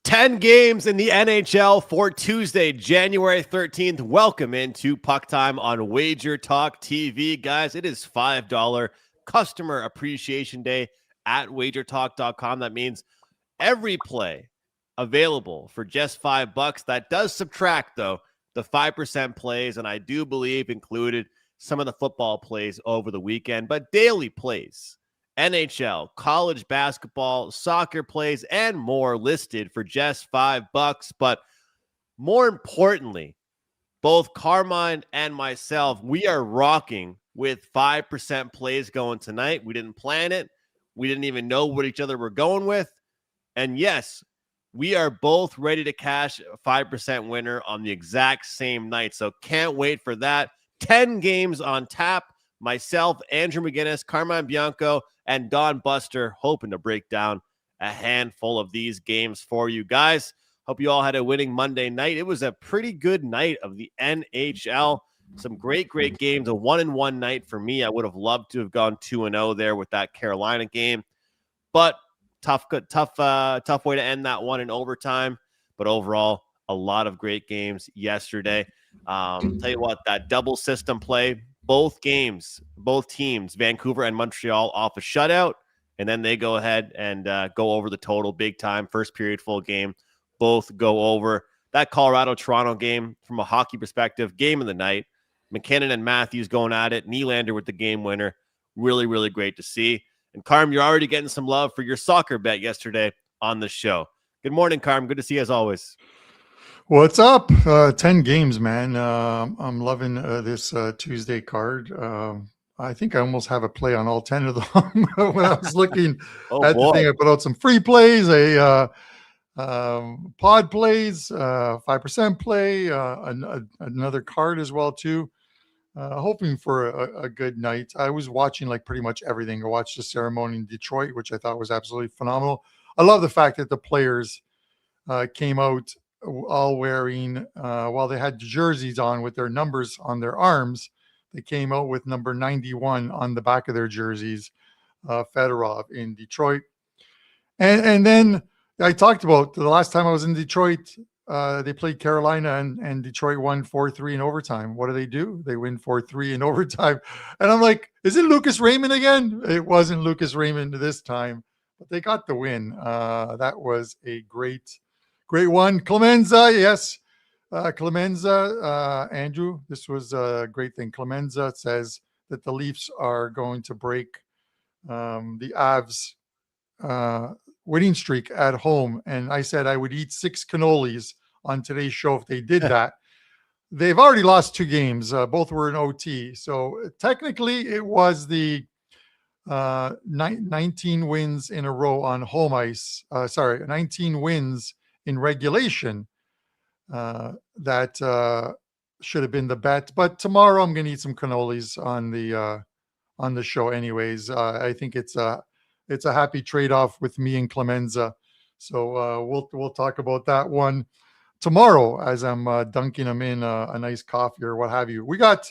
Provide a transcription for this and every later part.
10 games in the NHL for Tuesday, January 13th. Welcome into PuckTime on WagerTalk TV. Guys, it is $5 Customer Appreciation Day at WagerTalk.com. That means every play available for just $5. That does subtract, though, the 5% plays, and I do believe included some of the football plays over the weekend, but daily plays. NHL, college basketball, soccer plays, and more listed for just $5. But more importantly, both Carmine and myself, we are rocking with 5% plays going tonight. We didn't plan it. We didn't even know what each other were going with. And yes, we are both ready to cash a 5% winner on the exact same night. So can't wait for that. 10 games on tap. Myself, Andrew McInnis, Carmine Bianco, and Don Buster hoping to break down a handful of these games for you guys. Hope you all had a winning Monday night. It was a pretty good night of the NHL. Some great games. A 1-1 night for me. I would have loved to have gone 2-0 there with that Carolina game, but tough way to end that one in overtime. But overall, a lot of great games yesterday. Tell you what, that double system play. Both teams, Vancouver and Montreal, off a shutout, and then they go ahead and go over the total big time. First period, full game, both go over. That Colorado-Toronto game, from a hockey perspective, game of the night. McKinnon and Matthews going at it. Nylander with the game winner. Really, really great to see. And Carm, you're already getting some love for your soccer bet yesterday on the show. Good morning, Carm. Good to see you as always. What's up? 10 games, man. I'm loving this Tuesday card. I think I almost have a play on all 10 of them. When I was looking at the thing, I put out some free plays, pod plays, 5% play, another card as well, too. Hoping for a good night. I was watching like pretty much everything. I watched the ceremony in Detroit, which I thought was absolutely phenomenal. I love the fact that the players came out all wearing, while they had jerseys on with their numbers on their arms, they came out with number 91 on the back of their jerseys, Fedorov in Detroit. And then I talked about the last time I was in Detroit, they played Carolina and Detroit won 4-3 in overtime. What do? They win 4-3 in overtime. And I'm like, is it Lucas Raymond again? It wasn't Lucas Raymond this time, but they got the win. That was a great one. Clemenza, yes. Clemenza, Andrew, this was a great thing. Clemenza says that the Leafs are going to break the Avs winning streak at home. And I said I would eat 6 cannolis on today's show if they did that. They've already lost 2 games. Both were in OT. So technically it was the 19 wins in a row on home ice. 19 wins in regulation. That should have been the bet. But tomorrow I'm going to eat some cannolis on the show anyways. I think it's a happy trade-off with me and Clemenza. So we'll talk about that one tomorrow as I'm dunking them in a nice coffee or what have you. We got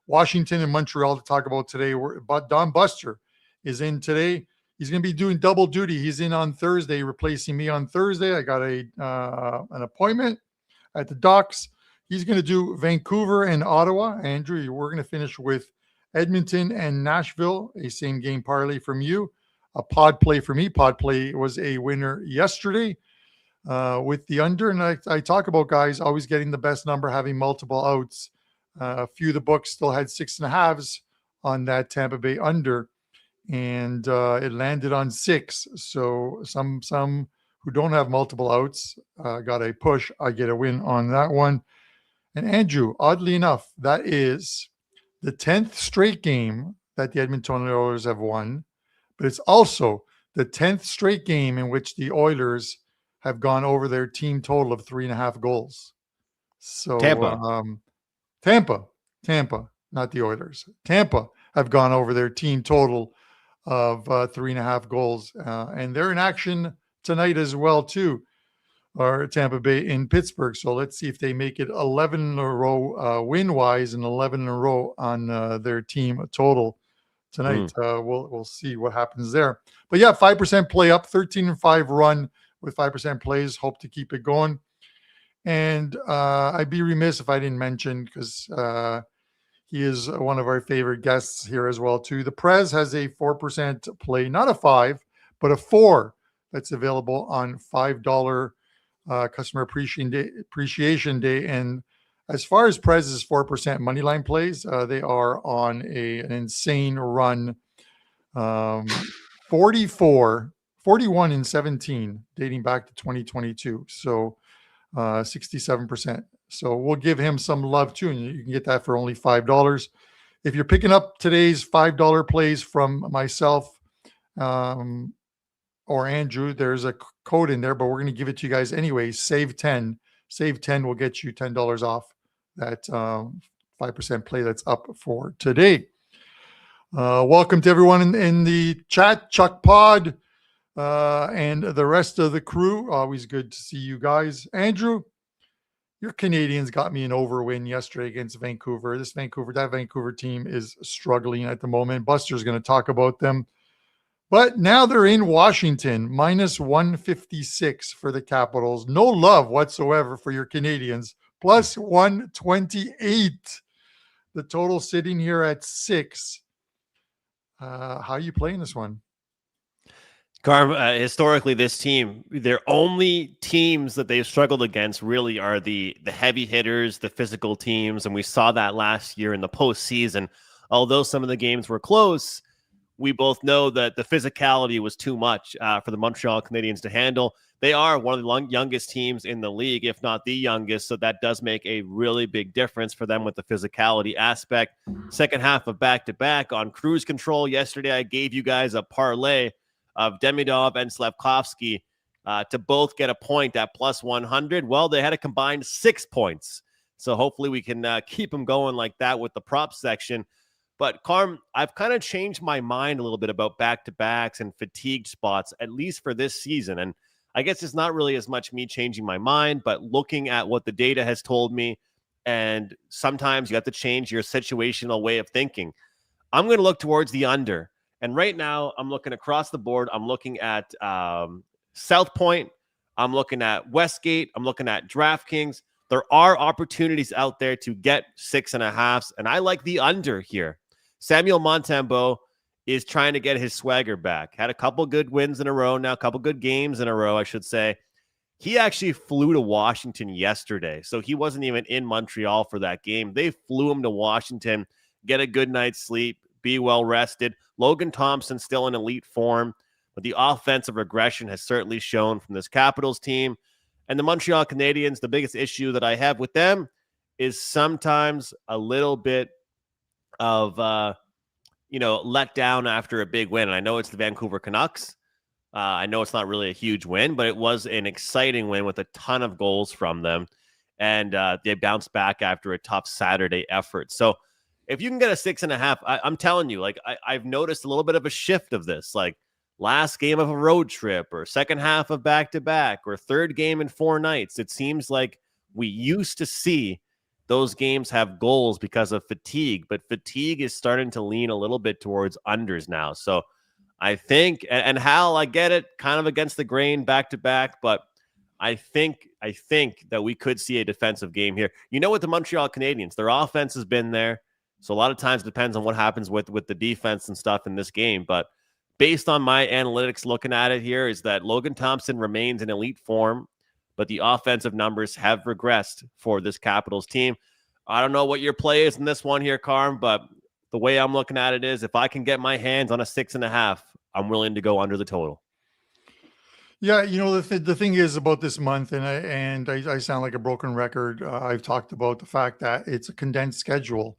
Washington and Montreal to talk about today. But Don Buster is in today. He's going to be doing double duty. He's in on Thursday, replacing me on Thursday. I got an appointment at the docks. He's going to do Vancouver and Ottawa. Andrew, we're going to finish with Edmonton and Nashville, a same game parlay from you. A pod play for me. Pod play was a winner yesterday with the under. And I talk about guys always getting the best number, having multiple outs. A few of the books still had 6.5s on that Tampa Bay under. And it landed on 6. So some who don't have multiple outs got a push. I get a win on that one. And Andrew, oddly enough, that is the 10th straight game that the Edmonton Oilers have won. But it's also the 10th straight game in which the Oilers have gone over their team total of 3.5 goals. So Tampa, not the Oilers. Tampa have gone over their team total of 3.5 goals. And they're in action tonight as well, too, or Tampa Bay in Pittsburgh. So let's see if they make it 11 in a row win-wise and 11 in a row on their team total tonight. We'll see what happens there. But yeah, 5% play up, 13-5 run with 5% plays. Hope to keep it going. And I'd be remiss if I didn't mention, because he is one of our favorite guests here as well, too. The Prez has a 4% play, not a 5, but a 4 that's available on $5 Customer Appreciation Day. And as far as Prez's 4% moneyline plays, they are on an insane run. 41 and 17 dating back to 2022. So 67%. So we'll give him some love too. And you can get that for only $5. If you're picking up today's $5 plays from myself or Andrew, there's a code in there, but we're going to give it to you guys anyway. Save 10. Save 10 will get you $10 off that 5% play that's up for today. Welcome to everyone in the chat, Chuck Pod, and the rest of the crew. Always good to see you guys. Andrew, your Canadiens got me an overwin yesterday against Vancouver. That Vancouver team is struggling at the moment. Buster's going to talk about them. But now they're in Washington, minus 156 for the Capitals. No love whatsoever for your Canadiens. Plus 128. The total sitting here at 6. How are you playing this one? Historically, this team, their only teams that they've struggled against really are the heavy hitters, the physical teams. And we saw that last year in the postseason. Although some of the games were close, we both know that the physicality was too much for the Montreal Canadiens to handle. They are one of the youngest teams in the league, if not the youngest. So that does make a really big difference for them with the physicality aspect. Second half of back-to-back on cruise control. Yesterday, I gave you guys a parlay of Demidov and Slavkovsky to both get a point at plus 100. Well, they had a combined 6 points. So hopefully we can keep them going like that with the prop section. But Carm, I've kind of changed my mind a little bit about back-to-backs and fatigued spots, at least for this season. And I guess it's not really as much me changing my mind, but looking at what the data has told me. And sometimes you have to change your situational way of thinking. I'm going to look towards the under. And right now, I'm looking across the board. I'm looking at South Point. I'm looking at Westgate. I'm looking at DraftKings. There are opportunities out there to get 6.5s, and I like the under here. Samuel Montembeault is trying to get his swagger back. Had a couple good wins in a row now, a couple good games in a row, I should say. He actually flew to Washington yesterday, so he wasn't even in Montreal for that game. They flew him to Washington, get a good night's sleep, be well rested. Logan Thompson still in elite form, but the offensive regression has certainly shown from this Capitals team. And the Montreal Canadiens, the biggest issue that I have with them is sometimes a little bit of, let down after a big win. And I know it's the Vancouver Canucks. I know it's not really a huge win, but it was an exciting win with a ton of goals from them. And they bounced back after a tough Saturday effort. So if you can get a 6.5, I'm telling you, I've noticed a little bit of a shift of this, like last game of a road trip or second half of back-to-back or third game in 4 nights. It seems like we used to see those games have goals because of fatigue, but fatigue is starting to lean a little bit towards unders now. So I think, and Hal, I get it, kind of against the grain back-to-back, but I think that we could see a defensive game here. You know, with the Montreal Canadiens, their offense has been there. So a lot of times it depends on what happens with the defense and stuff in this game. But based on my analytics looking at it here is that Logan Thompson remains in elite form, but the offensive numbers have regressed for this Capitals team. I don't know what your play is in this one here, Carm, but the way I'm looking at it is if I can get my hands on a 6.5, I'm willing to go under the total. Yeah, the thing is about this month, and I sound like a broken record. I've talked about the fact that it's a condensed schedule.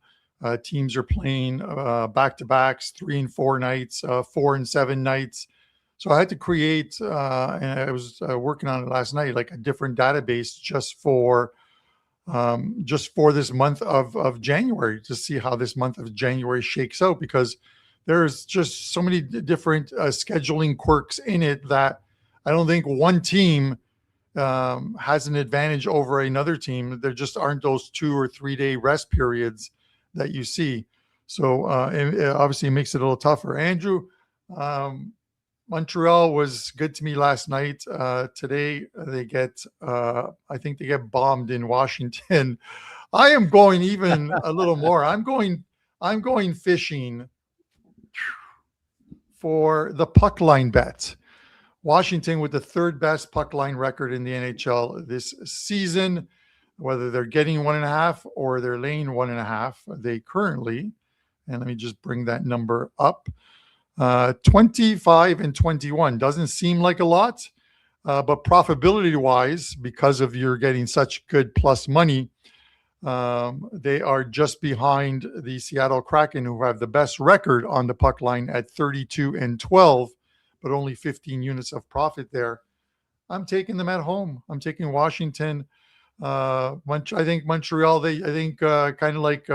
Teams are playing back-to-backs, 3 and 4 nights, 4 and 7 nights. So I had to create, and I was working on it last night, like a different database just for this month of January to see how this month of January shakes out, because there's just so many different scheduling quirks in it that I don't think one team has an advantage over another team. There just aren't those 2 or 3 day rest periods that you see. So it obviously makes it a little tougher. Andrew, Montreal was good to me last night. Today they get, I think they get bombed in Washington. I am going even a little more. I'm going fishing for the puck line bet. Washington with the third best puck line record in the NHL this season. Whether they're getting 1.5 or they're laying 1.5, they currently, and let me just bring that number up, 25 and 21. Doesn't seem like a lot, but profitability wise, because of you're getting such good plus money, they are just behind the Seattle Kraken, who have the best record on the puck line at 32 and 12, but only 15 units of profit there. I'm taking them at home. I'm taking Washington. I think Montreal, kind of like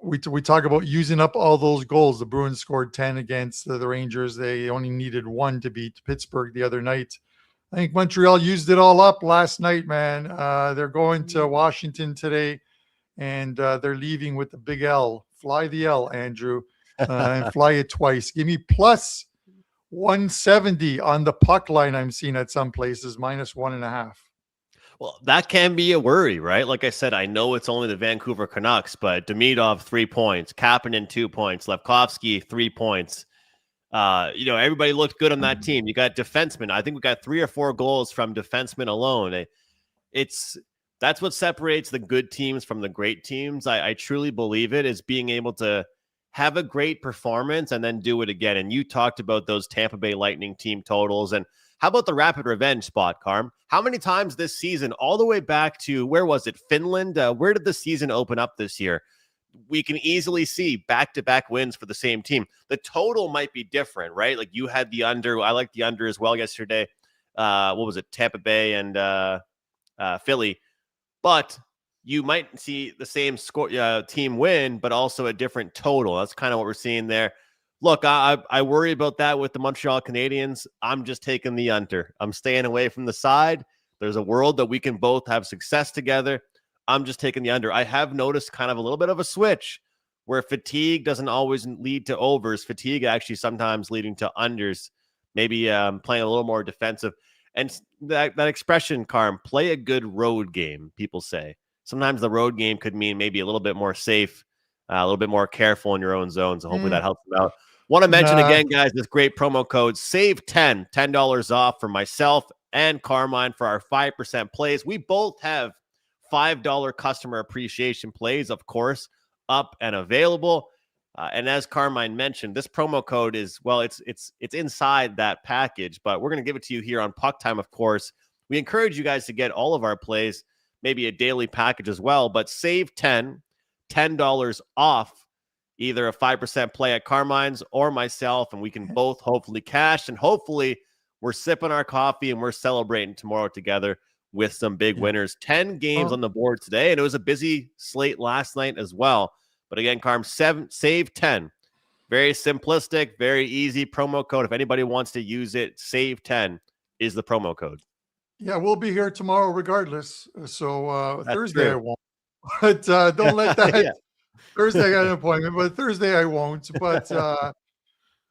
we talk about using up all those goals. The Bruins scored 10 against the Rangers. They only needed 1 to beat Pittsburgh the other night. I think Montreal used it all up last night, man. They're going to Washington today, and they're leaving with the big L. Fly the L, Andrew, and fly it twice. Give me plus 170 on the puck line. I'm seeing at some places minus 1.5. Well, that can be a worry, right? Like I said, I know it's only the Vancouver Canucks, but Demidov 3 points, Kapanen 2 points, Levkovsky 3 points. Everybody looked good on that team. You got defensemen. I think we got 3 or 4 goals from defensemen alone. That's what separates the good teams from the great teams. I truly believe it is being able to have a great performance and then do it again. And you talked about those Tampa Bay Lightning team totals. And how about the rapid revenge spot, Carm? How many times this season, all the way back to, where was it, Finland? Where did the season open up this year? We can easily see back-to-back wins for the same team. The total might be different, right? Like you had the under. I like the under as well yesterday. What was it? Tampa Bay and Philly. But you might see the same score team win, but also a different total. That's kind of what we're seeing there. Look, I worry about that with the Montreal Canadiens. I'm just taking the under. I'm staying away from the side. There's a world that we can both have success together. I'm just taking the under. I have noticed kind of a little bit of a switch where fatigue doesn't always lead to overs. Fatigue actually sometimes leading to unders, maybe playing a little more defensive. And that expression, Carm, play a good road game, people say. Sometimes the road game could mean maybe a little bit more safe, a little bit more careful in your own zone. So hopefully that helps them out. Want to mention again, guys, this great promo code, save $10 off for myself and Carmine for our 5% plays. We both have $5 customer appreciation plays, of course, up and available. And as Carmine mentioned, this promo code is, well, it's inside that package, but we're going to give it to you here on PuckTime, of course. We encourage you guys to get all of our plays, maybe a daily package as well, but save $10 off either a 5% play at Carmine's or myself, and we can both hopefully cash, and hopefully we're sipping our coffee and we're celebrating tomorrow together with some big winners. 10 games on the board today, and it was a busy slate last night as well. But again, Carm, save 10. Very simplistic, very easy promo code. If anybody wants to use it, save 10 is the promo code. Yeah, we'll be here tomorrow regardless. So Thursday true. I won't. But don't let that Thursday I got an appointment, but Thursday I won't. But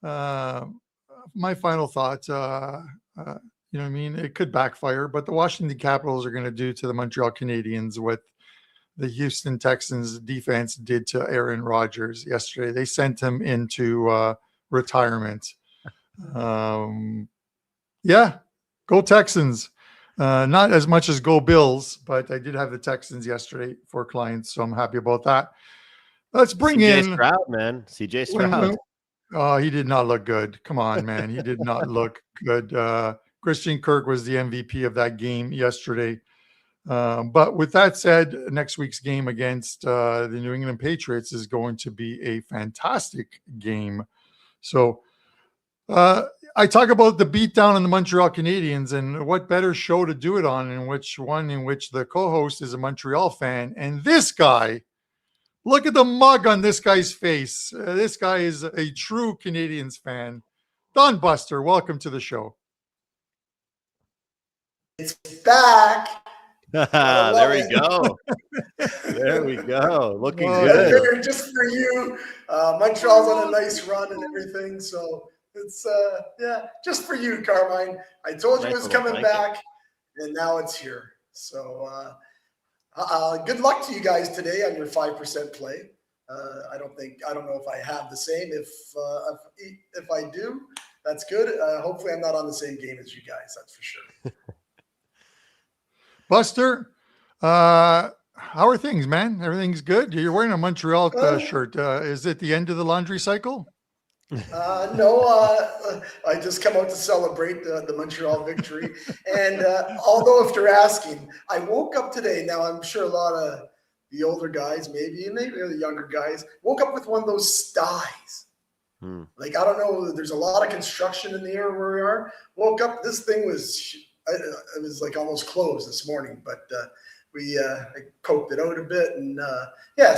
my final thought, you know what I mean? It could backfire, but the Washington Capitals are going to do to the Montreal Canadiens what the Houston Texans defense did to Aaron Rodgers yesterday. They sent him into retirement. Yeah, go Texans. Not as much as go Bills, but I did have the Texans yesterday for clients, so I'm happy about that. Let's bring CJ Stroud, man. CJ Stroud. Oh, he did not look good. Come on, man. He did not look good. Christian Kirk was the MVP of that game yesterday. But with that said, next week's game against the New England Patriots is going to be a fantastic game. So I talk about the beatdown on the Montreal Canadiens, and what better show to do it on in which the co-host is a Montreal fan. And this guy, look at the mug on this guy's face. This guy is a true Canadiens fan. Don Buster, welcome to the show. It's back. There we go. There we go. Looking I good. figured just for you, Montreal's on a nice run and everything. So It's just for you, Carmine. I told you it was coming back, and now it's here. So good luck to you guys today on your 5% play. I don't know if I have the same. If I do, that's good. Hopefully I'm not on the same game as you guys. That's for sure. Buster, how are things, man? Everything's good? You're wearing a Montreal shirt. Is it the end of the laundry cycle? No, I just come out to celebrate the Montreal victory. And although if you're asking, I woke up today. Now, I'm sure a lot of the older guys, maybe the younger guys, woke up with one of those styes. Like, I don't know, there's a lot of construction in the air where we are. Woke up, this thing was, it was like almost closed this morning, but I poked it out a bit, and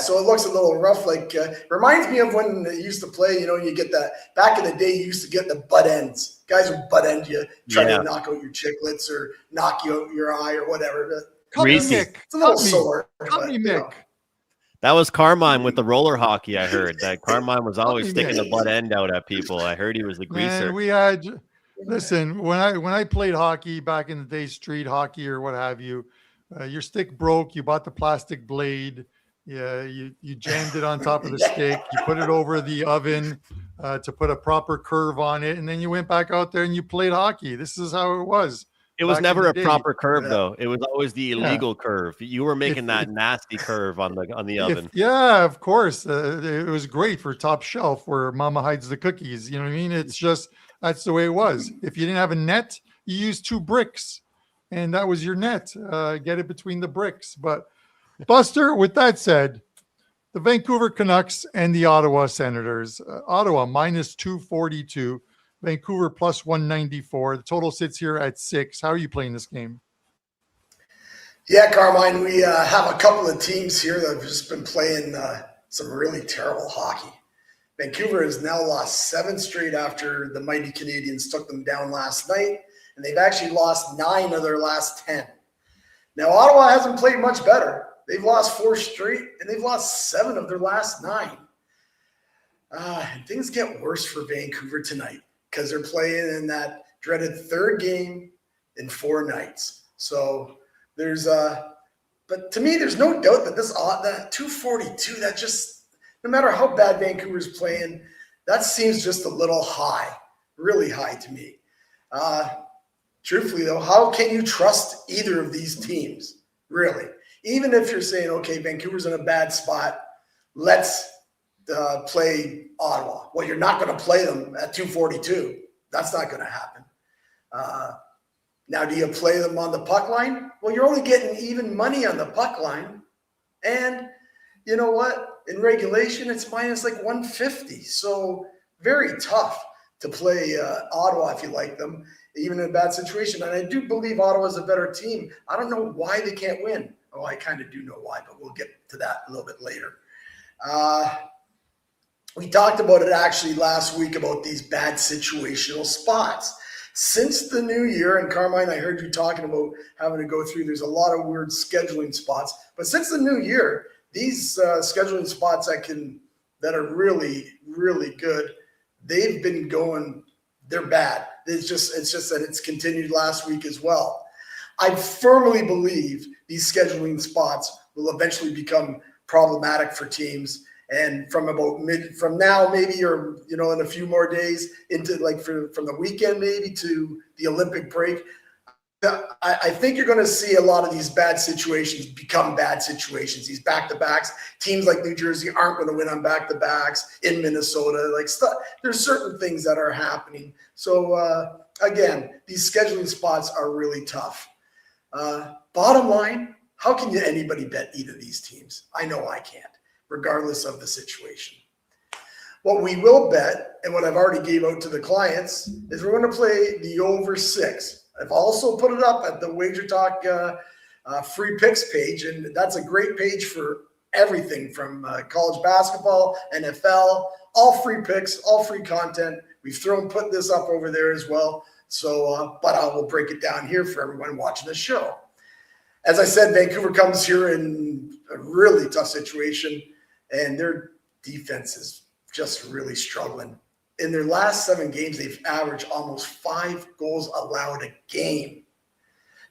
so it looks a little rough. Like reminds me of when they used to play. You get that back in the day. You used to get the butt ends. Guys would butt end you, try to knock out your chiclets or knock you out your eye or whatever. It's a little sore. That was Carmine with the roller hockey. I heard that Carmine was always sticking the butt end out at people. I heard he was the greaser. Man, we had. Listen, when I played hockey back in the day, street hockey or what have you. Your stick broke. You bought the plastic blade. Yeah, you jammed it on top of the stick. You put it over the oven to put a proper curve on it, and then you went back out there and you played hockey. This is how it was. It was never a proper curve, though. It was always the illegal curve. You were making that nasty curve on the oven. Yeah, of course. It was great for top shelf where Mama hides the cookies. You know what I mean? It's just that's the way it was. If you didn't have a net, you used 2 bricks. And that was your net. Get it between the bricks. But Buster, with that said, the Vancouver Canucks and the Ottawa Senators. Ottawa minus 242, Vancouver plus 194. The total sits here at 6. How are you playing this game? Yeah, Carmine, we have a couple of teams here that have just been playing some really terrible hockey. Vancouver has now lost 7 straight after the mighty Canadiens took them down last night. And they've actually lost 9 of their last 10. Now, Ottawa hasn't played much better. They've lost 4 straight, and they've lost 7 of their last 9. And things get worse for Vancouver tonight because they're playing in that dreaded 3rd game in 4 nights. So there's but to me, there's no doubt that that 242, that just, no matter how bad Vancouver's playing, that seems just a little high, really high to me. Truthfully, though, how can you trust either of these teams, really? Even if you're saying, okay, Vancouver's in a bad spot, let's play Ottawa. Well, you're not going to play them at 242. That's not going to happen. Now, do you play them on the puck line? Well, you're only getting even money on the puck line. And you know what? In regulation, it's minus like 150. So very tough to play Ottawa if you like them, even in a bad situation. And I do believe Ottawa's a better team. I don't know why they can't win. Oh, I kind of do know why, but we'll get to that a little bit later. We talked about it actually last week about these bad situational spots. Since the new year, and Carmine, I heard you talking about having to go through, there's a lot of weird scheduling spots. But since the new year, these scheduling spots that are really, really good, they've been going, they're bad. It's just that it's continued last week as well. I firmly believe these scheduling spots will eventually become problematic for teams. And from now, maybe, or, in a few more days into from the weekend, maybe to the Olympic break, I think you're going to see a lot of these bad situations become bad situations. These back-to-backs, teams like New Jersey aren't going to win on back-to-backs in Minnesota. There's certain things that are happening. So again, these scheduling spots are really tough. Bottom line, how can anybody bet either of these teams? I know I can't, regardless of the situation. What we will bet, and what I've already gave out to the clients, is we're going to play the over 6. I've also put it up at the WagerTalk free picks page, and that's a great page for everything from college basketball, NFL, all free picks, all free content. We've put this up over there as well. So, but I will break it down here for everyone watching the show. As I said, Vancouver comes here in a really tough situation, and their defense is just really struggling. in their last 7 games, they've averaged almost 5 goals allowed a game.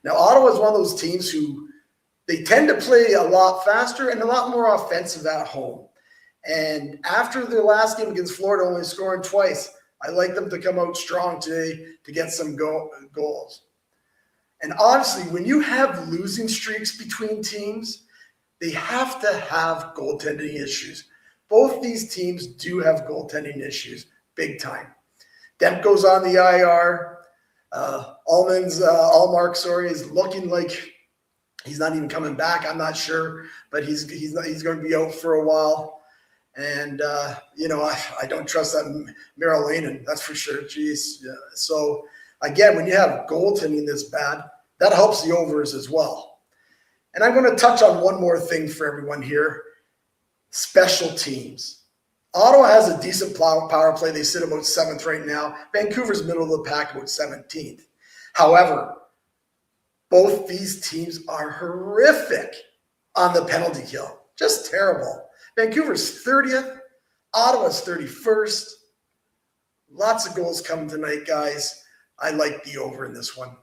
Now, Ottawa is one of those teams who they tend to play a lot faster and a lot more offensive at home. And after their last game against Florida, only scoring twice, I like them to come out strong today to get some goals. And honestly, when you have losing streaks between teams, they have to have goaltending issues. Both these teams do have goaltending issues, big time. Demko's on the IR. Allmark, is looking like he's not even coming back. I'm not sure, but he's going to be out for a while. And I don't trust that Merrill, that's for sure. Jeez. Yeah. So again, when you have goaltending this bad, that helps the overs as well. And I'm going to touch on one more thing for everyone here: special teams. Ottawa has a decent power play. They sit about 7th right now. Vancouver's middle of the pack, about 17th. However, both these teams are horrific on the penalty kill. Just terrible. Vancouver's 30th. Ottawa's 31st. Lots of goals coming tonight, guys. I like the over in this one.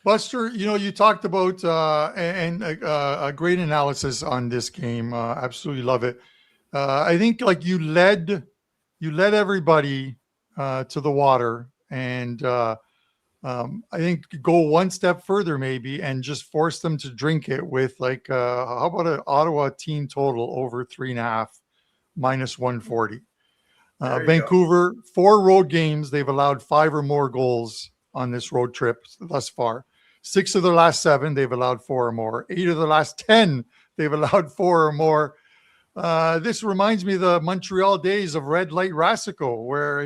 Buster, you talked about a great analysis on this game. Absolutely love it. I think you led everybody to the water, and I think go one step further maybe and just force them to drink it with how about an Ottawa team total over 3.5 minus 140. Vancouver, 4 road games, they've allowed 5 or more goals on this road trip thus far. 6 of the last 7, they've allowed 4 or more. 8 of the last 10, they've allowed 4 or more. This reminds me of the Montreal days of Red Light Rasico, where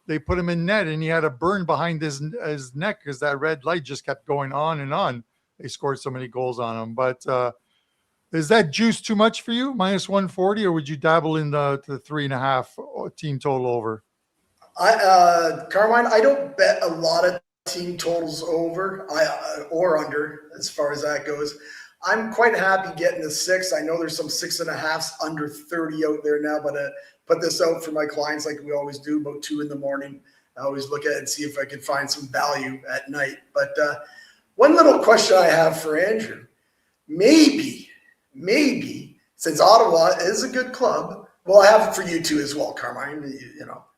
they put him in net and he had a burn behind his neck because that red light just kept going on and on. They scored so many goals on him. But is that juice too much for you, minus 140, or would you dabble in the 3.5 team total over? Carmine, I don't bet a lot of team totals over or under as far as that goes. I'm quite happy getting the 6. I know there's some 6.5s under 30 out there now, but put this out for my clients like we always do about 2 in.the morning. I always look at it and see if I can find some value at night. But one little question I have for Andrew, maybe since Ottawa is a good club, well, I have it for you too as well, Carmine.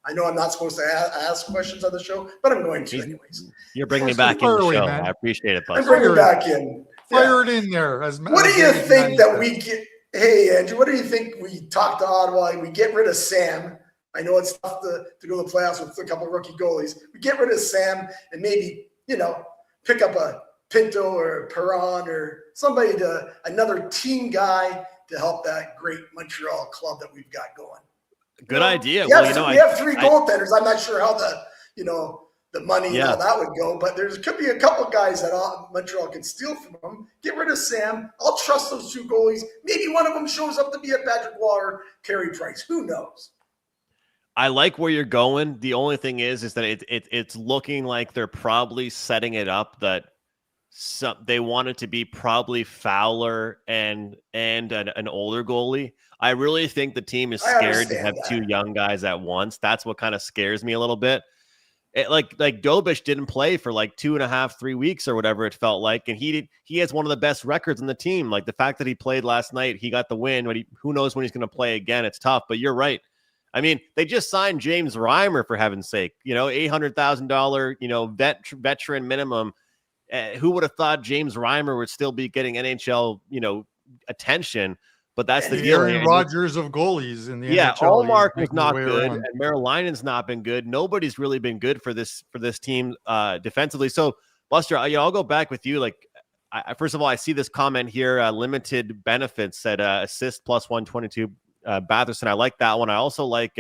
I know I'm not supposed to ask questions on the show, but I'm going to anyways. You're bringing me back in the show. Man. I appreciate it, Buster. I'm bringing it back in. Fire it in there. What do you think that we get? Hey, Andrew, what do you think we talk to Ottawa and we get rid of Sam? I know it's tough to go to the playoffs with a couple of rookie goalies. We get rid of Sam and maybe, pick up a Pinto or a Perron or another team guy to help that great Montreal club that we've got going. Good idea. Yeah, well, we have 3 goaltenders. I'm not sure how the money and all that would go, but there could be a couple guys that Montreal can steal from them. Get rid of Sam. I'll trust those 2 goalies. Maybe one of them shows up to be a Patrick Waller, Carey Price. Who knows? I like where you're going. The only thing is that it's looking like they're probably setting it up that they want it to be probably Fowler and an older goalie. I really think the team is scared to have 2 young guys at once. That's what kind of scares me a little bit. Like Dobish didn't play for 2.5, 3 weeks or whatever it felt like, and he has one of the best records in the team. Like the fact that he played last night, he got the win, but who knows when he's going to play again? It's tough, but you're right. I mean, they just signed James Reimer, for heaven's sake. $800,000 veteran minimum. Who would have thought James Reimer would still be getting NHL attention? But that's the deal. Aaron Rodgers of goalies in the NHL. Allmark was not good, and Merrill-Linen's not been good. Nobody's really been good for this team defensively. So, Buster, I'll go back with you. First of all, I see this comment here: limited benefits at assist plus 122. Batherson, I like that one. I also like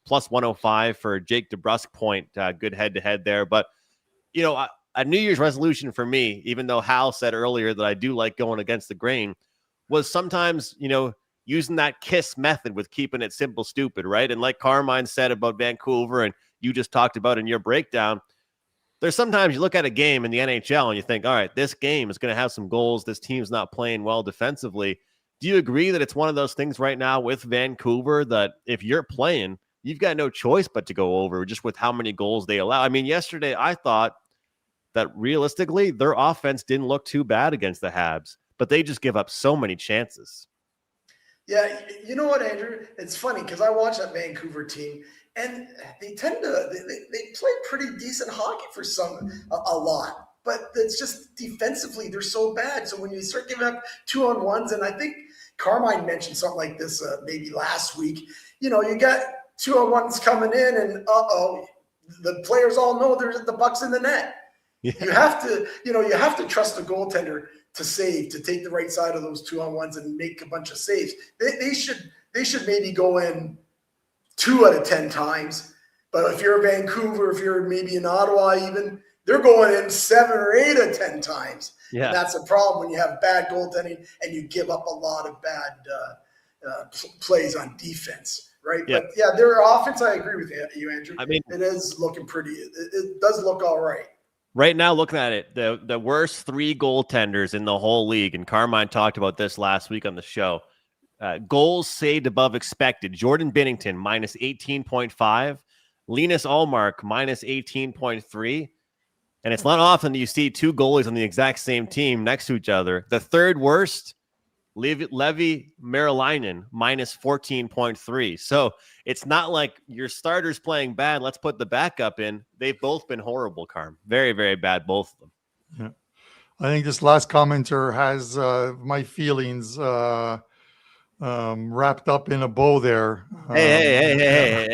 plus 105 for Jake DeBrusk point. Good head-to-head there. But a New Year's resolution for me, even though Hal said earlier that I do like going against the grain, was sometimes, using that KISS method with keeping it simple, stupid, right? And like Carmine said about Vancouver and you just talked about in your breakdown, there's sometimes you look at a game in the NHL and you think, all right, this game is going to have some goals. This team's not playing well defensively. Do you agree that it's one of those things right now with Vancouver that if you're playing, you've got no choice but to go over just with how many goals they allow. I mean, yesterday I thought that realistically their offense didn't look too bad against the Habs, but they just give up so many chances. Yeah, you know what, Andrew? It's funny because I watch that Vancouver team, and they tend to they play pretty decent hockey for a lot, but it's just defensively they're so bad. So when you start giving up 2-on-1s, and I think Carmine mentioned something like this maybe last week. You got 2-on-1s coming in, and the players all know there's the puck's in the net. Yeah. You have to trust the goaltender to save, to take the right side of those 2-on-1s and make a bunch of saves. They should maybe go in 2 out of 10 times. But if you're Vancouver, if you're maybe in Ottawa even, they're going in 7 or 8 out of 10 times. Yeah. And that's a problem when you have bad goaltending and you give up a lot of bad plays on defense, right? Yep. But yeah, their offense, I agree with you, Andrew. I mean, it is looking pretty. It does look all right. Right now, looking at it, the worst 3 goaltenders in the whole league, and Carmine talked about this last week on the show, goals saved above expected. Jordan Binnington, minus 18.5. Linus Ullmark, minus 18.3. And it's not often that you see 2 goalies on the exact same team next to each other. The third worst, Levi Merilainen, minus 14.3. So it's not like your starter's playing bad. Let's put the backup in. They've both been horrible, Carm. Very, very bad, both of them. Yeah. I think this last commenter has my feelings wrapped up in a bow there. Hey!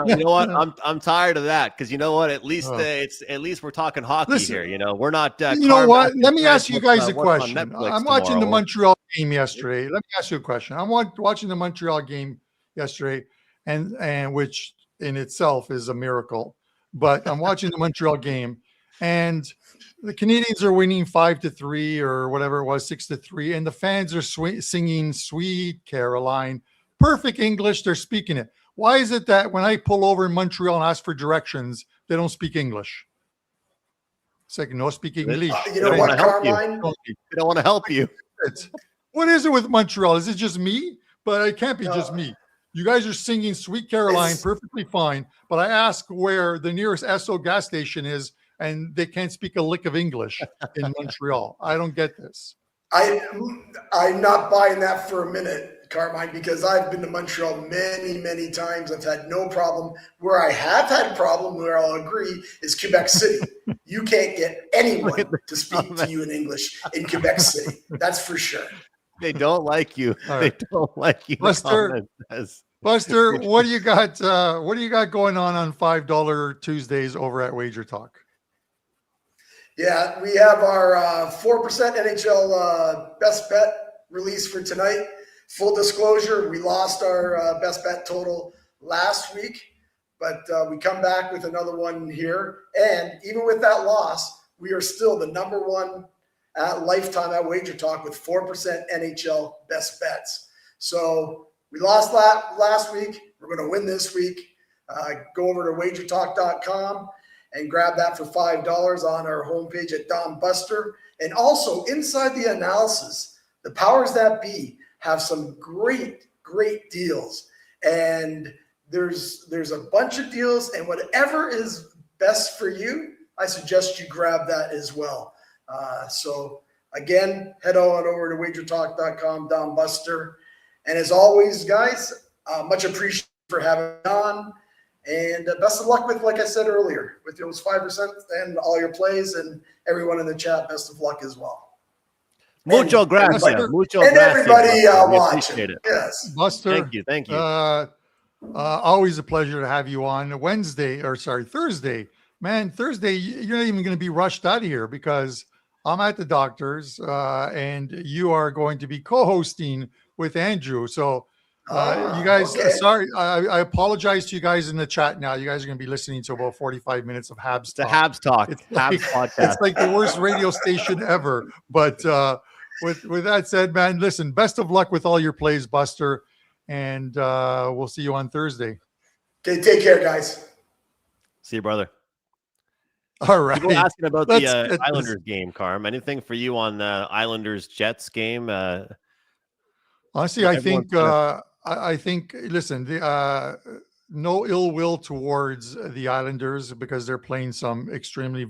You know what? I'm tired of that because you know what? At least we're talking hockey here. We're not. You know what? Let me ask you guys a question. I'm watching the Montreal game yesterday. Let me ask you a question. I'm watching the Montreal game yesterday, and which in itself is a miracle. But I'm watching the Montreal game, and the Canadiens are winning 5-3 or whatever it was, 6-3, and the fans are singing "Sweet Caroline," perfect English. They're speaking it. Why is it that when I pull over in Montreal and ask for directions, they don't speak English? It's like no speak English. You know what, Carmine? They don't want to help you. What is it with Montreal? Is it just me? But it can't be just me. You guys are singing "Sweet Caroline" perfectly fine, but I ask where the nearest Esso gas station is, and they can't speak a lick of English in Montreal. I don't get this. I'm not buying that for a minute, Carmine, because I've been to Montreal many, many times. I've had no problem. Where I have had a problem, where I'll agree, is Quebec City. You can't get anyone to speak to you in English in Quebec City. That's for sure. They don't like you. Right. They don't like you. Buster, what do you got? What do you got going on $5 Tuesdays over at WagerTalk? Yeah, we have our 4% NHL best bet release for tonight. Full disclosure, we lost our best bet total last week, but we come back with another one here. And even with that loss, we are still the number one at lifetime at WagerTalk with 4% NHL best bets. So we lost that last week. We're going to win this week. Go over to WagerTalk.com. and grab that for $5 on our homepage at Don Buster. And also inside the analysis, the powers that be have some great deals. And there's a bunch of deals, and whatever is best for you, I suggest you grab that as well. So again, head on over to WagerTalk.com, Don Buster. And as always, guys, much appreciated for having me on. And best of luck with, like I said earlier, with those 5% and all your plays, and everyone in the chat, best of luck as well. Mucho gracias. And everybody watching. It. Yes. Buster. Thank you. Always a pleasure to have you on. Thursday. Man, Thursday, you're not even going to be rushed out of here because I'm at the doctor's and you are going to be co-hosting with Andrew. So you guys, okay. Sorry, I apologize to you guys in the chat now. You guys are going to be listening to about 45 minutes of Habs talk. The Habs talk. It's Habs podcast. It's like the worst radio station ever. But with that said, man, listen, best of luck with all your plays, Buster. And we'll see you on Thursday. Okay, take care, guys. See you, brother. All right. People asking about the Islanders game, Carm. Anything for you on the Islanders-Jets game? Honestly, I think, listen, no ill will towards the Islanders because they're playing some extremely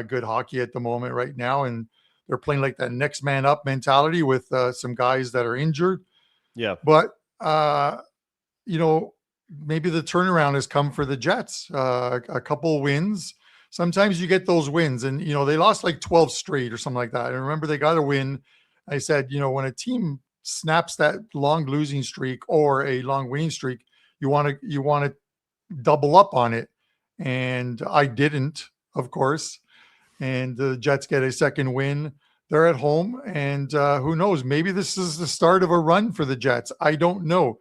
good hockey at the moment right now, and they're playing like that next man up mentality with some guys that are injured. Yeah. But maybe the turnaround has come for the Jets. A couple wins. Sometimes you get those wins, and they lost like 12 straight or something like that. And remember, they got a win. I said, when a team snaps that long losing streak or a long winning streak, you want to double up on it. And I didn't, of course. And the Jets get a second win. They're at home, and who knows? Maybe this is the start of a run for the Jets. I don't know.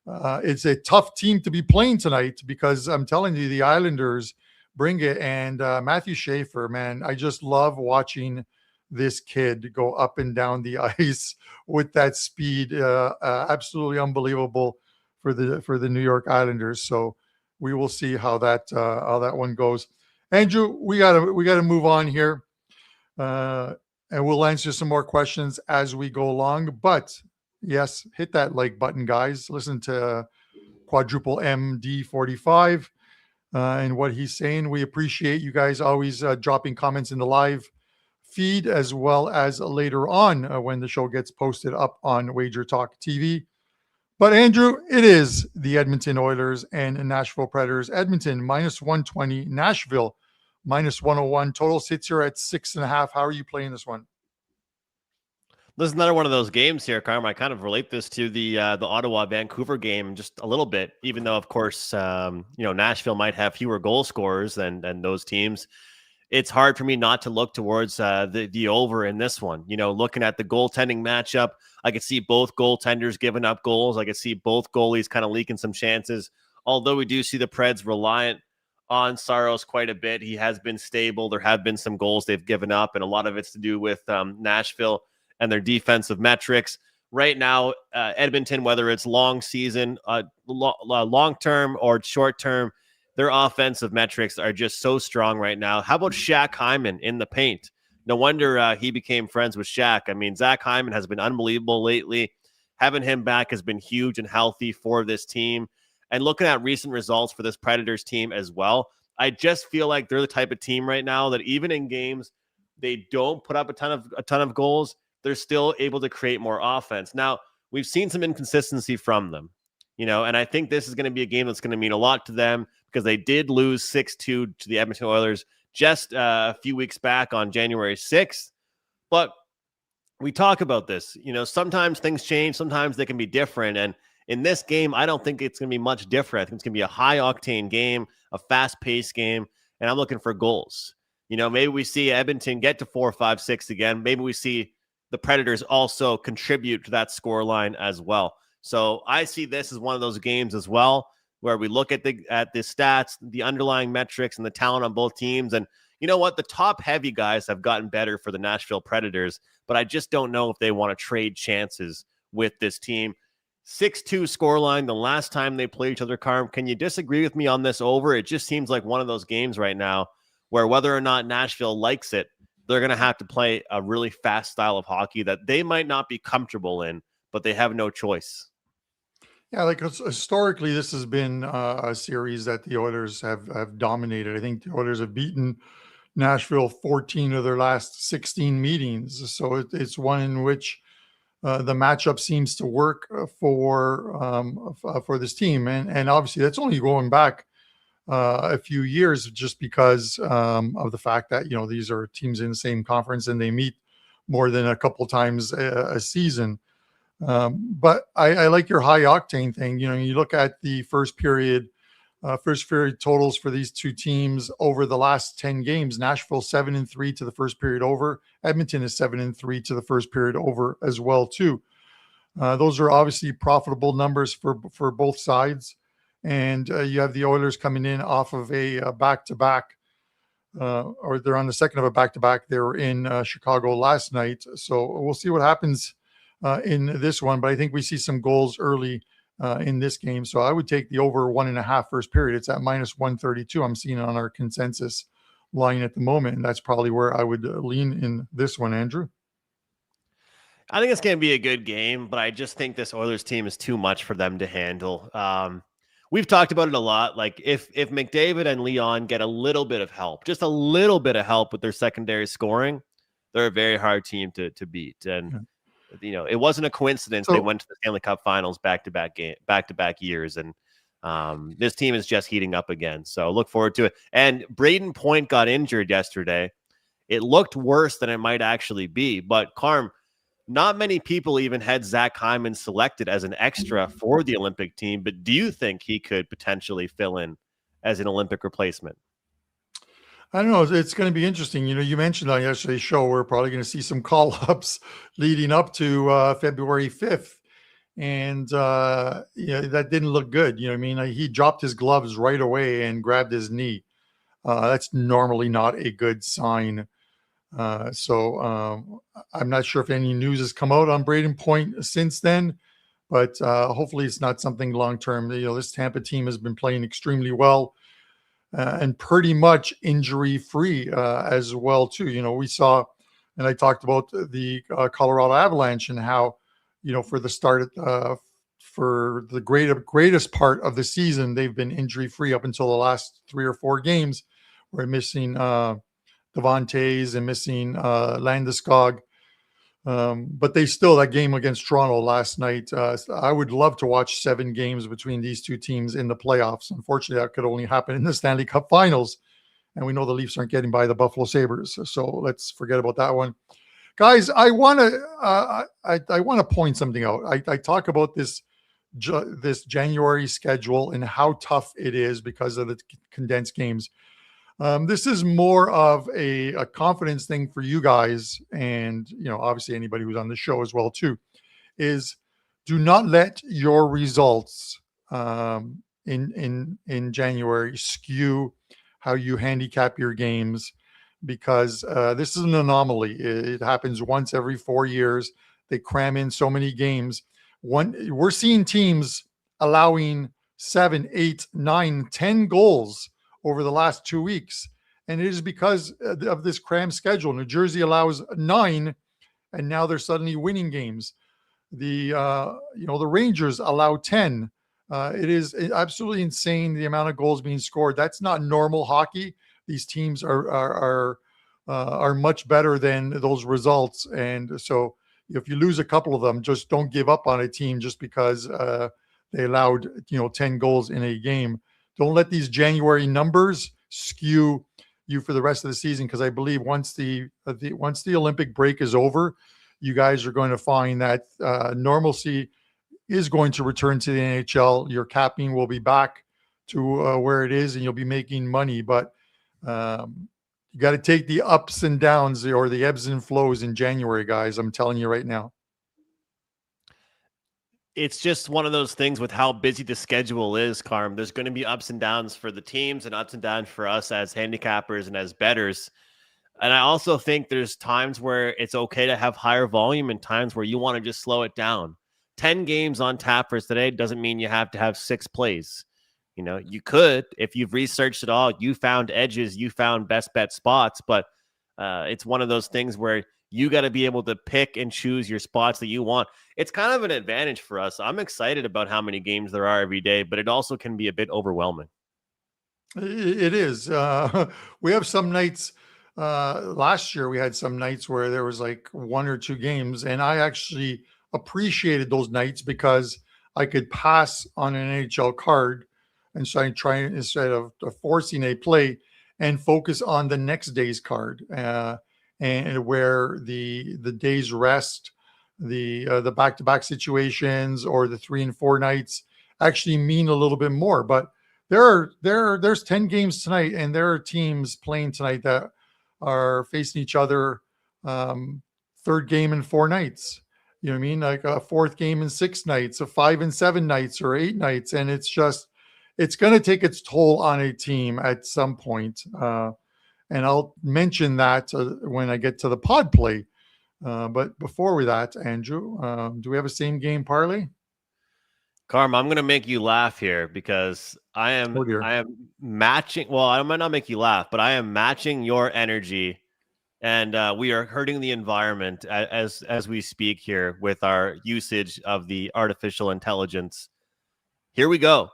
It's a tough team to be playing tonight because I'm telling you, the Islanders bring it. And Matthew Schaefer, man, I just love watching this kid go up and down the ice with that speed. Absolutely unbelievable for the New York Islanders. So we will see how that one goes. Andrew, we gotta move on here, and we'll answer some more questions as we go along. But yes, hit that like button, guys. Listen to Quadruple MD45 and what he's saying. We appreciate you guys always dropping comments in the live feed as well as later on when the show gets posted up on WagerTalk TV. But Andrew, it is the Edmonton Oilers and Nashville Predators. Edmonton -120, Nashville -101. Total sits here at 6.5. How are you playing this one? This is another one of those games here, Carmine. I kind of relate this to the Ottawa-Vancouver game just a little bit, even though, of course, Nashville might have fewer goal scorers than those teams. It's hard for me not to look towards the over in this one. Looking at the goaltending matchup, I could see both goaltenders giving up goals. I could see both goalies kind of leaking some chances. Although we do see the Preds reliant on Saros quite a bit. He has been stable. There have been some goals they've given up, and a lot of it's to do with Nashville and their defensive metrics. Right now, Edmonton, whether it's long season, long-term or short-term, their offensive metrics are just so strong right now. How about Shaq Hyman in the paint? No wonder he became friends with Shaq. I mean, Zach Hyman has been unbelievable lately. Having him back has been huge and healthy for this team. And looking at recent results for this Predators team as well, I just feel like they're the type of team right now that even in games they don't put up a ton of goals, they're still able to create more offense. Now, we've seen some inconsistency from them, and I think this is going to be a game that's going to mean a lot to them because they did lose 6-2 to the Edmonton Oilers just a few weeks back on January 6th. But we talk about this, sometimes things change, sometimes they can be different. And in this game, I don't think it's going to be much different. I think it's going to be a high-octane game, a fast-paced game, and I'm looking for goals. Maybe we see Edmonton get to 4, 5, 6 again. Maybe we see the Predators also contribute to that scoreline as well. So I see this as one of those games as well, where we look at the stats, the underlying metrics, and the talent on both teams. And you know what? The top-heavy guys have gotten better for the Nashville Predators, but I just don't know if they want to trade chances with this team. 6-2 scoreline the last time they played each other, Carm. Can you disagree with me on this over? It just seems like one of those games right now where whether or not Nashville likes it, they're going to have to play a really fast style of hockey that they might not be comfortable in, but they have no choice. Yeah, like historically, this has been a series that the Oilers have dominated. I think the Oilers have beaten Nashville 14 of their last 16 meetings. So it's one in which the matchup seems to work for this team. And obviously, that's only going back a few years just because of the fact that, these are teams in the same conference and they meet more than a couple times a season. But I like your high octane thing. You look at the first period totals for these two teams over the last 10 games. Nashville 7-3 to the first period over. Edmonton is 7-3 to the first period over as well too. Those are obviously profitable numbers for both sides. And you have the Oilers coming in off of a back-to-back, or they're on the second of a back-to-back. They were in Chicago last night. So we'll see what happens in this one. But I think we see some goals early in this game. So I would take the over 1.5 first period. It's at -132. I'm seeing it on our consensus line at the moment. And that's probably where I would lean in this one, Andrew. I think it's going to be a good game, but I just think this Oilers team is too much for them to handle. we've talked about it a lot. Like if McDavid and Leon get a little bit of help, just a little bit of help with their secondary scoring, they're a very hard team to beat. And it wasn't a coincidence they went to the Stanley Cup Finals back-to-back years, and this team is just heating up again. So look forward to it. And Braden Point got injured yesterday. It looked worse than it might actually be, but Carm, not many people even had Zach Hyman selected as an extra for the Olympic team, but do you think he could potentially fill in as an Olympic replacement? I don't know. It's going to be interesting. You mentioned on yesterday's show, we're probably going to see some call-ups leading up to February 5th. And that didn't look good. He dropped his gloves right away and grabbed his knee. That's normally not a good sign. So I'm not sure if any news has come out on Braden Point since then, but hopefully it's not something long-term. This Tampa team has been playing extremely well and pretty much injury-free as well too. We saw, and I talked about the Colorado Avalanche and how, for the start for the greatest part of the season, they've been injury-free up until the last 3 or 4 games. We're missing Devontae's and missing Landeskog. But they still, that game against Toronto last night, I would love to watch 7 games between these two teams in the playoffs. Unfortunately, that could only happen in the Stanley Cup Finals. And we know the Leafs aren't getting by the Buffalo Sabres. So let's forget about that one. Guys, I want to point something out. I talk about this January schedule and how tough it is because of the condensed games. This is more of a confidence thing for you guys, and obviously anybody who's on the show as well too, is do not let your results in January skew how you handicap your games, because this is an anomaly. It happens once every 4 years. They cram in so many games. We're seeing teams allowing 7, 8, 9, 10 goals over the last 2 weeks. And it is because of this cram schedule. New Jersey allows 9, and now they're suddenly winning games. The Rangers allow 10. It is absolutely insane the amount of goals being scored. That's not normal hockey. These teams are much better than those results. And so if you lose a couple of them, just don't give up on a team just because they allowed 10 goals in a game. Don't let these January numbers skew you for the rest of the season, because I believe once the Olympic break is over, you guys are going to find that normalcy is going to return to the NHL. Your capping will be back to where it is, and you'll be making money. But you got to take the ups and downs, or the ebbs and flows in January, guys. I'm telling you right now. It's just one of those things with how busy the schedule is, Carm. There's going to be ups and downs for the teams and ups and downs for us as handicappers and as bettors. And I also think there's times where it's okay to have higher volume and times where you want to just slow it down. 10 games on tap for today doesn't mean you have to have 6 plays. You could, if you've researched it all, you found edges, you found best bet spots, but it's one of those things where you got to be able to pick and choose your spots that you want. It's kind of an advantage for us. I'm excited about how many games there are every day, but it also can be a bit overwhelming. It is. We have some nights. Last year, we had some nights where there was like 1 or 2 games, and I actually appreciated those nights because I could pass on an NHL card, and so I try, instead of forcing a play, and focus on the next day's card. And where the day's rest, the back-to-back situations, or the 3 and 4 nights actually mean a little bit more. But there's 10 games tonight, and there are teams playing tonight that are facing each other third game in 4 nights. You know what I mean? Like a 4th game in 6 nights, a 5 and 7 nights, or 8 nights, and it's going to take its toll on a team at some point. And I'll mention that when I get to the pod play. But before that, Andrew, do we have a same game parlay? Carm, I'm going to make you laugh here because I am matching. Well, I might not make you laugh, but I am matching your energy, and we are hurting the environment as we speak here with our usage of the artificial intelligence. Here we go.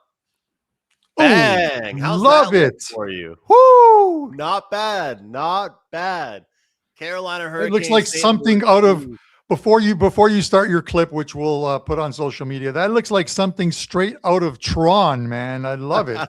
Bang! How's love that look it. for you? Whoo! Not bad. Not bad. Carolina It looks Hurricanes, like St. Louis something out of Blues. before you start your clip, which we'll put on social media. That looks like something straight out of Tron, man. I love it.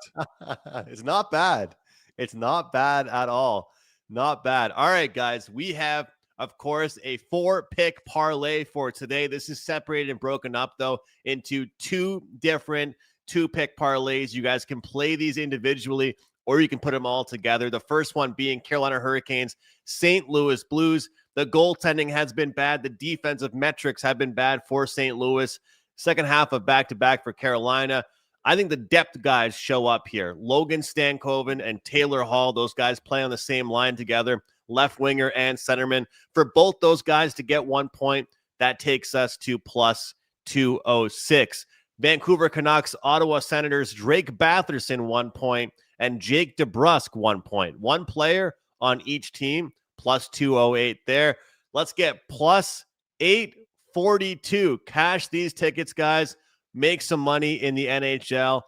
It's not bad. It's not bad at all. Not bad. All right, guys. We have, of course, a 4-pick parlay for today. This is separated and broken up, though, into 2 different 2-pick parlays. You guys can play these individually, or you can put them all together. The first one being Carolina Hurricanes, St. Louis Blues. The goaltending has been bad. The defensive metrics have been bad for St. Louis. Second half of back-to-back for Carolina. I think the depth guys show up here. Logan Stankoven and Taylor Hall, those guys play on the same line together, left winger and centerman. For both those guys to get 1 point, that takes us to plus 206. Vancouver Canucks, Ottawa Senators, Drake Batherson 1 point, and Jake DeBrusk 1 point. One player on each team, plus 208 there. Let's get plus 842. Cash these tickets, guys. Make some money in the NHL.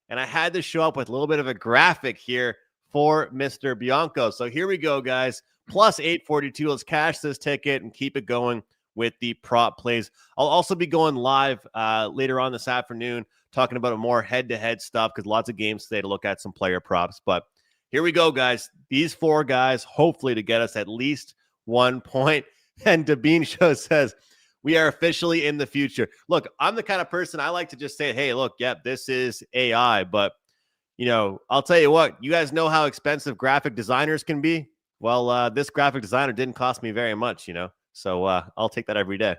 And I had to show up with a little bit of a graphic here for Mr. Bianco. So here we go, guys. Plus 842. Let's cash this ticket and keep it going with the prop plays. I'll also be going live later on this afternoon, talking about more head-to-head stuff because lots of games today to look at some player props. But here we go, guys. These 4 guys, hopefully to get us at least 1 point. And Dabine Show says, we are officially in the future. Look, I'm the kind of person I like to just say, hey, look, yep, this is AI. But, you know, I'll tell you what, you guys know how expensive graphic designers can be? Well, this graphic designer didn't cost me very much, you know. So I'll take that every day.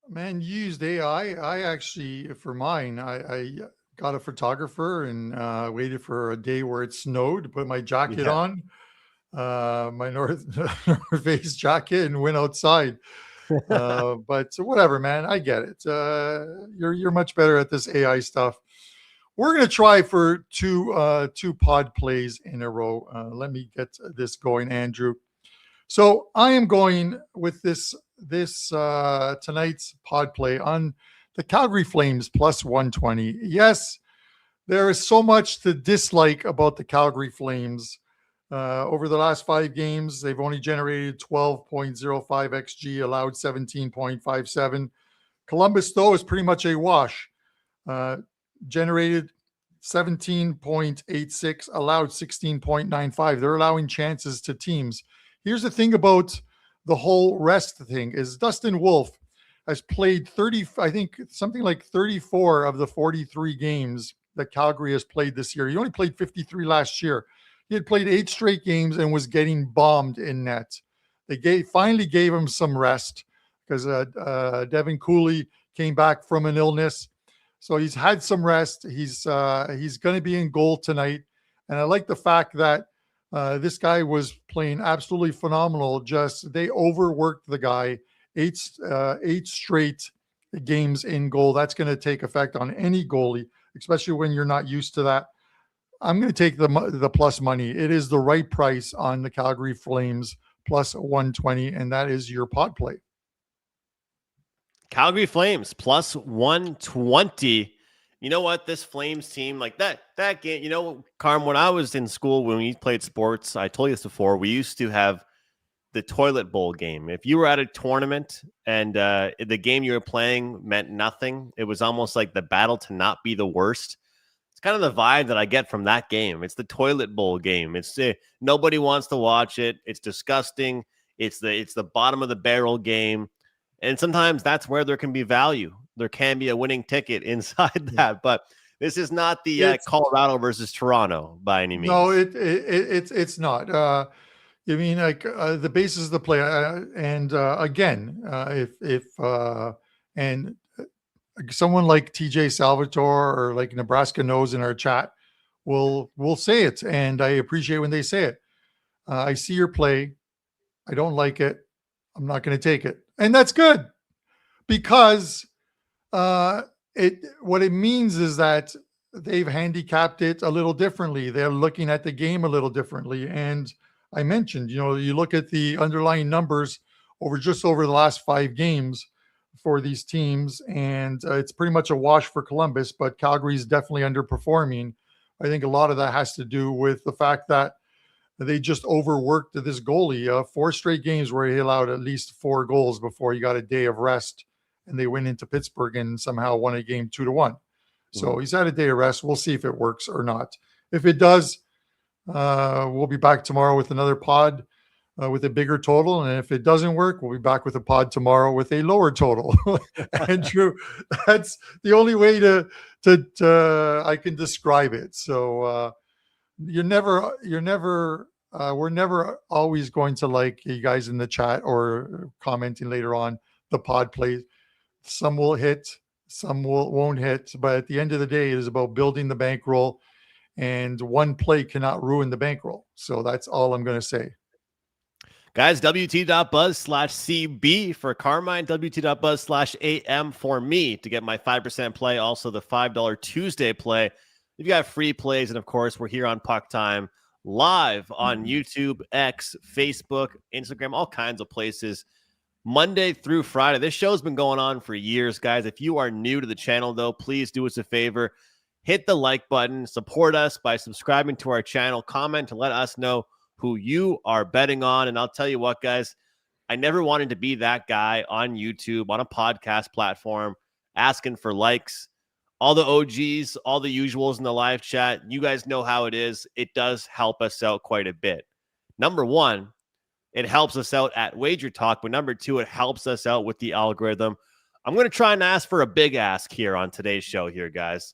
Man, you used AI. I actually, for mine, I got a photographer and waited for a day where it snowed to put my jacket on, my North Face jacket, and went outside. But whatever, man, I get it. You're much better at this AI stuff. We're gonna try for two pod plays in a row. Let me get this going, Andrew. So I am going with this tonight's pod play on the Calgary Flames plus 120. Yes, there is so much to dislike about the Calgary Flames. Over the last 5 games, they've only generated 12.05 XG, allowed 17.57. Columbus, though, is pretty much a wash. Generated 17.86, allowed 16.95. They're allowing chances to teams. Here's the thing about the whole rest thing is Dustin Wolf has played 30, I think something like 34 of the 43 games that Calgary has played this year. He only played 53 last year. He had played 8 straight games and was getting bombed in net. They finally gave him some rest because Devin Cooley came back from an illness. So he's had some rest. He's going to be in goal tonight. And I like the fact that this guy was playing absolutely phenomenal. Just they overworked the guy. 8 straight games in goal. That's going to take effect on any goalie, especially when you're not used to that. I'm going to take the plus money. It is the right price on the Calgary Flames plus 120, and that is your pod play. Calgary Flames plus 120. You know what? This Flames team, like that game, you know, Carm, when I was in school, when we played sports, I told you this before, we used to have the toilet bowl game. If you were at a tournament and the game you were playing meant nothing, it was almost like the battle to not be the worst. It's kind of the vibe that I get from that game. It's the toilet bowl game. It's nobody wants to watch it. It's disgusting. It's the bottom of the barrel game. And sometimes that's where there can be value. There can be a winning ticket inside that. But this is not the Colorado versus Toronto by any means. No, it's not. I mean, like the basis of the play, and again, if someone like TJ Salvatore or like Nebraska knows in our chat will say it, and I appreciate when they say it. I see your play. I don't like it. I'm not going to take it, and that's good because what it means is that they've handicapped it a little differently. They're looking at the game a little differently, and I mentioned, you know, you look at the underlying numbers over the last 5 games. for these teams, and it's pretty much a wash for Columbus, but Calgary's definitely underperforming. I think a lot of that has to do with the fact that they just overworked this goalie. 4 straight games where he allowed at least 4 goals before he got a day of rest, and they went into Pittsburgh and somehow won a game 2-1. So he's had a day of rest. We'll see if it works or not. If it does, we'll be back tomorrow with another pod with a bigger total. And if it doesn't work, we'll be back with a pod tomorrow with a lower total. Andrew, that's the only way to I can describe it. So we're never always going to, like you guys in the chat or commenting later on, the pod plays. Some will hit, some won't hit. But at the end of the day, it is about building the bankroll, and one play cannot ruin the bankroll. So that's all I'm going to say. Guys, WT.buzz/CB for Carmine, WT.buzz/AM for me to get my 5% play, also the $5 Tuesday play. You've got free plays, and of course, we're here on PuckTime live on YouTube, X, Facebook, Instagram, all kinds of places, Monday through Friday. This show's been going on for years, guys. If you are new to the channel, though, please do us a favor. Hit the like button. Support us by subscribing to our channel. Comment to let us know who you are betting on. And I'll tell you what, guys, I never wanted to be that guy on YouTube, on a podcast platform, asking for likes. All the OGs, all the usuals in the live chat, you guys know how it is. It does help us out quite a bit. Number one, it helps us out at WagerTalk. But number two, it helps us out with the algorithm. I'm going to try and ask for a big ask here on today's show here, guys.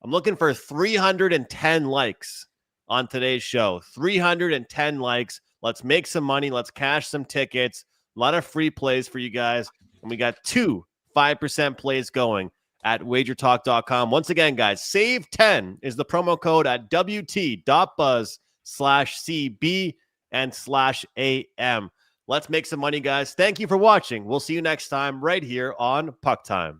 I'm looking for 310 likes on today's show. 310 likes. Let's make some money. Let's cash some tickets. A lot of free plays for you guys. And we got 2 5% plays going at wagertalk.com. Once again, guys, save 10 is the promo code at WT.buzz/CB and /AM. Let's make some money, guys. Thank you for watching. We'll see you next time right here on PuckTime.